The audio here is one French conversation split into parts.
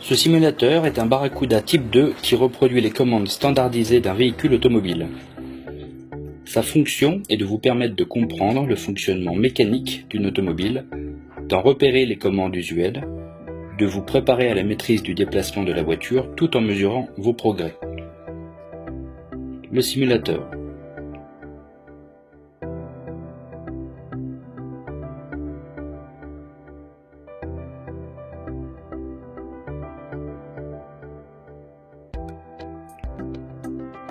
Ce simulateur est un Barracuda Type 2 qui reproduit les commandes standardisées d'un véhicule automobile. Sa fonction est de vous permettre de comprendre le fonctionnement mécanique d'une automobile, d'en repérer les commandes usuelles, de vous préparer à la maîtrise du déplacement de la voiture tout en mesurant vos progrès. Le simulateur.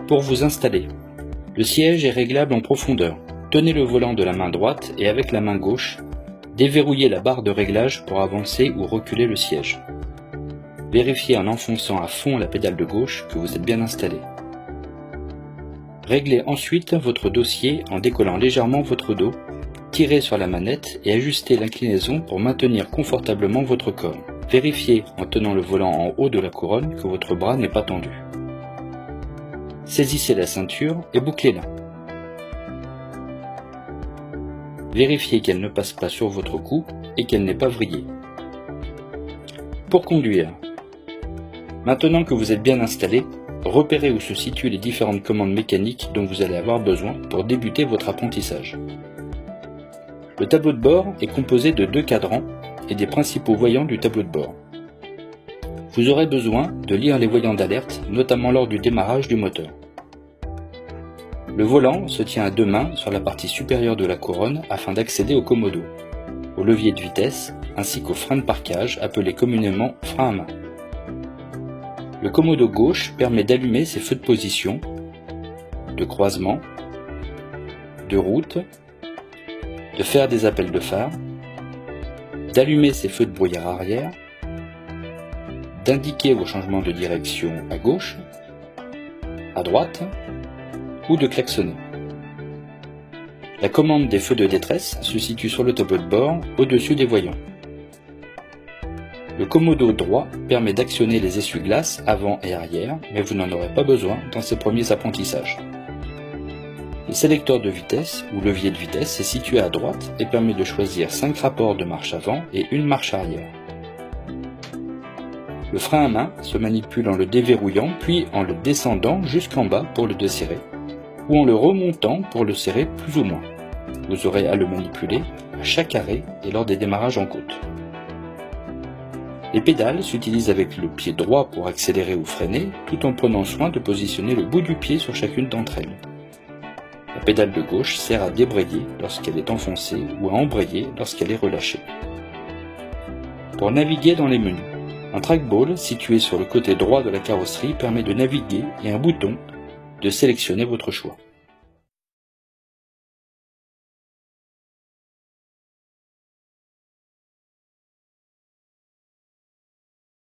Pour vous installer, le siège est réglable en profondeur. Tenez le volant de la main droite et avec la main gauche, déverrouillez la barre de réglage pour avancer ou reculer le siège. Vérifiez en enfonçant à fond la pédale de gauche que vous êtes bien installé. Réglez ensuite votre dossier en décollant légèrement votre dos, tirez sur la manette et ajustez l'inclinaison pour maintenir confortablement votre corps. Vérifiez en tenant le volant en haut de la couronne que votre bras n'est pas tendu. Saisissez la ceinture et bouclez-la. Vérifiez qu'elle ne passe pas sur votre cou et qu'elle n'est pas vrillée. Pour conduire, maintenant que vous êtes bien installé, repérez où se situent les différentes commandes mécaniques dont vous allez avoir besoin pour débuter votre apprentissage. Le tableau de bord est composé de 2 cadrans et des principaux voyants du tableau de bord. Vous aurez besoin de lire les voyants d'alerte, notamment lors du démarrage du moteur. Le volant se tient à 2 mains sur la partie supérieure de la couronne afin d'accéder au commodo, au levier de vitesse ainsi qu'au frein de parquage appelé communément frein à main. Le commodo gauche permet d'allumer ses feux de position, de croisement, de route, de faire des appels de phare, d'allumer ses feux de brouillard arrière, d'indiquer vos changements de direction à gauche, à droite ou de klaxonner. La commande des feux de détresse se situe sur le tableau de bord au-dessus des voyants. Le commodo droit permet d'actionner les essuie-glaces avant et arrière, mais vous n'en aurez pas besoin dans ces premiers apprentissages. Le sélecteur de vitesse ou levier de vitesse est situé à droite et permet de choisir 5 rapports de marche avant et 1 marche arrière. Le frein à main se manipule en le déverrouillant puis en le descendant jusqu'en bas pour le desserrer ou en le remontant pour le serrer plus ou moins. Vous aurez à le manipuler à chaque arrêt et lors des démarrages en côte. Les pédales s'utilisent avec le pied droit pour accélérer ou freiner tout en prenant soin de positionner le bout du pied sur chacune d'entre elles. La pédale de gauche sert à débrayer lorsqu'elle est enfoncée ou à embrayer lorsqu'elle est relâchée. Pour naviguer dans les menus, un trackball situé sur le côté droit de la carrosserie permet de naviguer et un bouton de sélectionner votre choix.